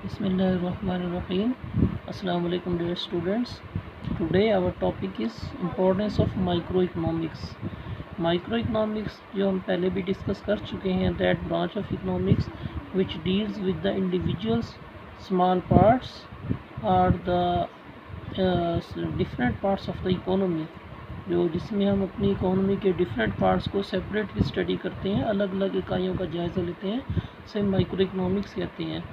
Bismillahirrahmanirrahim. Assalamu alaikum dear students. Today our topic is importance of microeconomics. Microeconomics जो हम पहले भी discuss कर चुके हैं, that branch of economics which deals with the individuals, small parts or the different parts of the economy, जो जिसमें हम अपनी इकोनॉमी के डिफरेंट पार्ट्स को सेपरेटली स्टडी करते हैं, अलग अलग इकाइयों का जायज़ा लेते हैं, उसे माइक्रो इकोनॉमिक्स कहते हैं।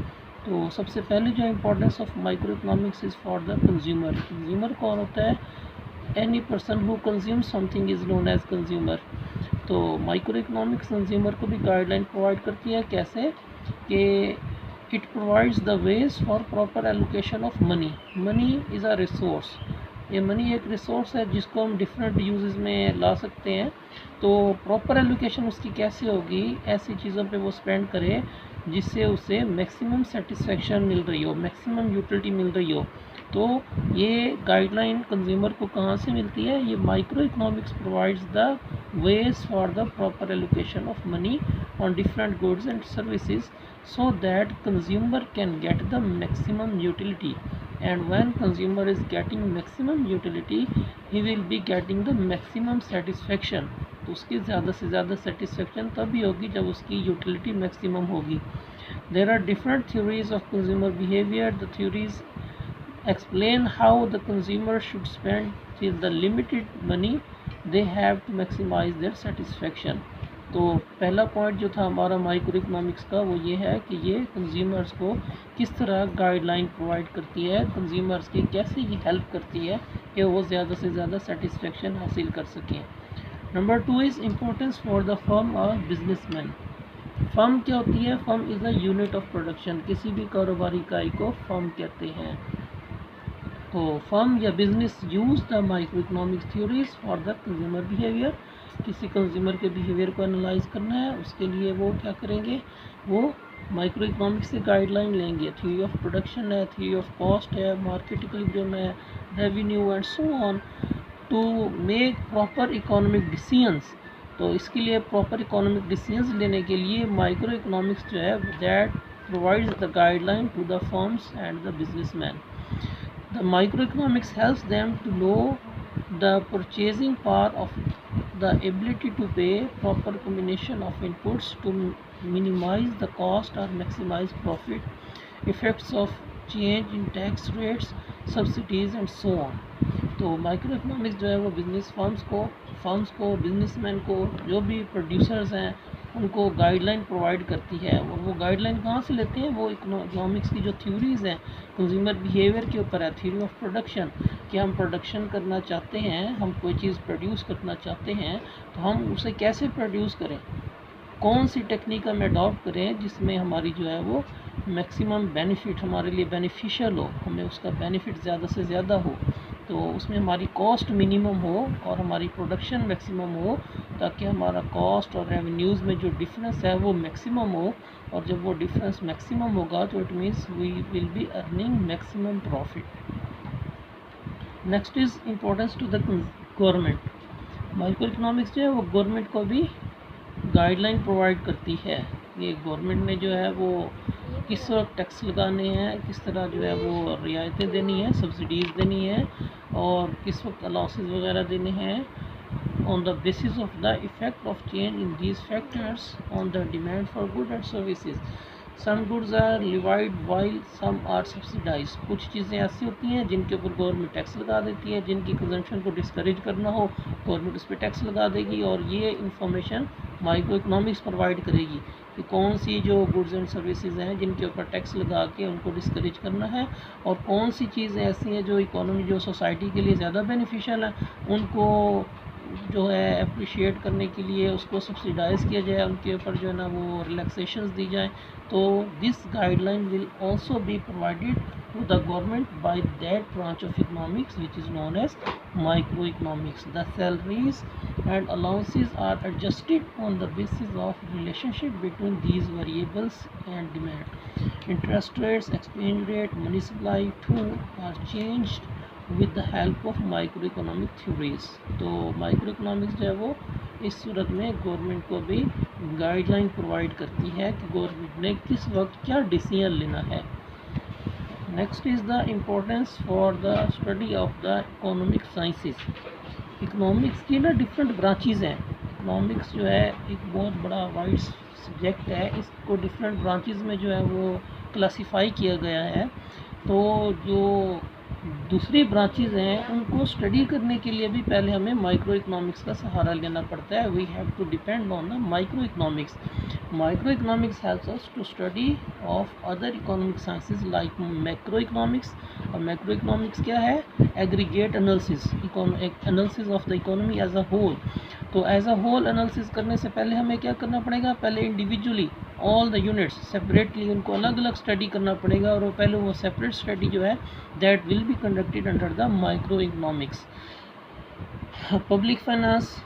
तो सबसे पहले जो importance of micro economics is for the consumer. Consumer कौन होता है? Any person who consume something is known as consumer. तो माइक्रो इकोनॉमिक्स कंज्यूमर को भी गाइडलाइन प्रोवाइड करती है। कैसे? कि it provides the ways for proper allocation of money. Money is a resource. ये मनी एक रिसोर्स है जिसको हम डिफरेंट यूजेस में ला सकते हैं। तो प्रॉपर एलोकेशन उसकी कैसे होगी? ऐसी चीज़ों पे वो स्पेंड करे जिससे उसे मैक्सिमम सेटिस्फेक्शन मिल रही हो, मैक्सिमम यूटिलिटी मिल रही हो। तो ये गाइडलाइन कंज्यूमर को कहाँ से मिलती है? ये micro economics provides the ways for the proper allocation of money on different goods and services so that consumer can get the maximum utility, and when consumer is getting maximum utility he will be getting the maximum satisfaction। तो उसकी ज़्यादा से ज़्यादा satisfaction तभी होगी जब उसकी utility maximum होगी। There are different theories of consumer behavior. The theories explain how the consumer should spend till the limited money they have to maximize their satisfaction। तो पहला पॉइंट जो था हमारा माइक्रो इकोनॉमिक्स का वो ये है कि ये कंज्यूमर्स को किस तरह गाइडलाइन प्रोवाइड करती है, कंज्यूमर्स की कैसे ये हेल्प करती है कि वो ज़्यादा से ज़्यादा सेटिस्फेक्शन हासिल कर सकें। Number 2 is importance for the firm और बिजनेसमैन। फर्म क्या होती है? Firm is a unit of production. किसी भी कारोबारी इकाई को फर्म कहते हैं। तो फर्म या business use the micro economics theories for the consumer behaviour. किसी कंज्यूमर के बिहेवियर को एनालाइज करना है, उसके लिए वो क्या करेंगे? वो माइक्रो इकोनॉमिक्स से गाइडलाइन लेंगे। थ्योरी ऑफ प्रोडक्शन है, थ्योरी ऑफ कॉस्ट है, मार्केट इक्विलिब्रियम है, revenue and so on to make proper economic decisions. तो इसके लिए प्रॉपर इकोनॉमिक डिसीजंस लेने के लिए माइक्रो इकोनॉमिक्स जो है that provides the guideline to the firms and the businessman. The microeconomics helps them to know the purchasing power of the ability to pay, proper combination of inputs to minimize the cost or maximize profit, effects of change in tax rates, subsidies and so on। तो micro economics जो है वो business firms को businessman को, जो भी producers हैं उनको गाइडलाइन प्रोवाइड करती है। और वो गाइडलाइन कहाँ से लेते हैं? वो इकोनॉमिक्स की जो थ्योरीज़ हैं कंज्यूमर बिहेवियर के ऊपर है। थ्योरी ऑफ प्रोडक्शन कि हम प्रोडक्शन करना चाहते हैं, हम कोई चीज़ प्रोड्यूस करना चाहते हैं तो हम उसे कैसे प्रोड्यूस करें, कौन सी टेक्निक हम अडॉप्ट करें जिसमें हमारी जो है वो मैक्सिमम बेनिफिट हमारे लिए बेनिफिशियल हो, हमें उसका बेनिफिट ज़्यादा से ज़्यादा हो, तो उसमें हमारी कॉस्ट मिनिमम हो और हमारी प्रोडक्शन मैक्सिमम हो, ताकि हमारा कॉस्ट और रेवेन्यूज़ में जो डिफरेंस है वो मैक्सिमम हो। और जब वो डिफरेंस मैक्सिमम होगा तो it means we will be earning maximum profit. Next is importance to the government. Micro economics जो है वो गवर्नमेंट को भी गाइडलाइन प्रोवाइड करती है। ये गवर्नमेंट में जो है वो किस वक्त टैक्स लगाने हैं, किस तरह जो है वो रियायतें देनी है, सब्सिडीज़ देनी है और किस वक्त अलाउंसेस वगैरह देने हैं on the basis of the effect of change in these factors on the demand for goods and services। Some goods are levied while some are subsidized। कुछ चीज़ें ऐसी होती हैं जिनके ऊपर गवर्नमेंट टैक्स लगा देती है, जिनकी कंजम्पशन को डिस्करेज करना हो गवर्नमेंट उस पर टैक्स लगा देगी। और ये इंफॉर्मेशन माइक्रो इकोनॉमिक्स प्रोवाइड करेगी कि कौन सी जो गुड्स एंड सर्विसेज हैं जिनके ऊपर टैक्स लगा के उनको डिस्करेज करना है, और कौन सी चीज़ें ऐसी हैं जो इकोनॉमी जो सोसाइटी के लिए ज़्यादा बेनिफिशियल है उनको जो है अप्रिशिएट करने के लिए उसको सब्सिडाइज़ किया जाए, उनके ऊपर जो है ना वो रिलैक्सेशंस दी जाए। तो this guideline will also be provided to the government by that branch of economics which is known as micro economics. The salaries and allowances are adjusted on the basis of relationship between these variables and demand. Interest rates, exchange rate, money supply too are changed with the help of micro economic theories. तो micro economics जो है वो इस सूरत में government को भी guideline provide करती है कि गवर्नमेंट ने किस वक्त क्या डिसीजन लेना है। Next is the importance for the study of the economic sciences. Economics की ना डिफरेंट ब्रांचेज हैं। इकोनॉमिक्स जो है एक बहुत बड़ा वाइड सब्जेक्ट है, इसको डिफरेंट ब्रांचेज में जो है वो क्लासीफाई किया गया है। तो जो दूसरी ब्रांचेज हैं उनको स्टडी करने के लिए भी पहले हमें माइक्रो इकोनॉमिक्स का सहारा लेना पड़ता है। We have to depend on the micro economics. Micro economics helps us to study of other economic sciences like macro economics. और मैक्रो इकोनॉमिक्स क्या है? Aggregate analysis, analysis of the economy as a whole. तो as a whole analysis करने से पहले हमें क्या करना पड़ेगा? पहले individually all the units separately उनको अलग अलग स्टडी करना पड़ेगा, और वो सेपरेट स्टडी जो है that will be conducted under the micro economics. Public finance,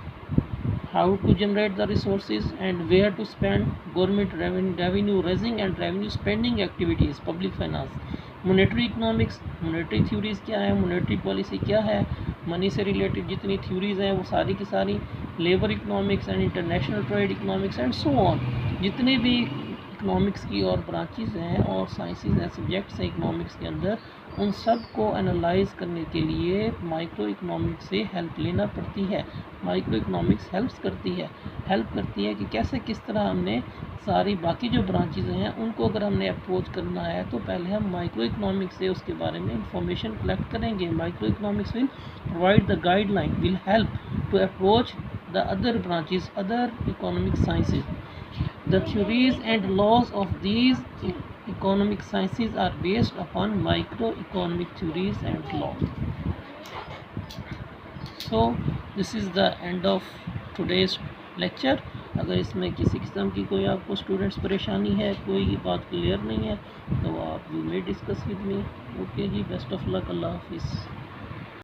how to generate the resources and where to spend, government revenue raising and revenue spending activities, public finance. Monetary economics, monetary theories क्या है, monetary policy क्या है, money से related जितनी theories हैं वो सारी की सारी, labour economics and international trade economics and so on. जितने भी इकोनॉमिक्स की और ब्रांचेस हैं और साइंसेस हैं, सब्जेक्ट्स हैं इकोनॉमिक्स के अंदर, उन सब को एनालाइज करने के लिए माइक्रो इकोनॉमिक्स से हेल्प लेना पड़ती है। माइक्रो इकोनॉमिक्स हेल्प करती है कि कैसे किस तरह हमने सारी बाकी जो ब्रांचेज हैं उनको अगर हमने अप्रोच करना है तो पहले हम माइक्रो इकोनॉमिक्स से उसके बारे में इंफॉर्मेशन कलेक्ट करेंगे। Micro economics will provide the guideline, will help to approach the other branches, other economic sciences. The theories and laws of these economic sciences are based upon microeconomic theories and laws. So this is the end of today's lecture. अगर इसमें किसी किस्म की कोई आपको students परेशानी है, कोई बात क्लियर नहीं है, तो आप you may discuss with me. Okay जी, बेस्ट ऑफ लक, अल्लाह हाफिज़।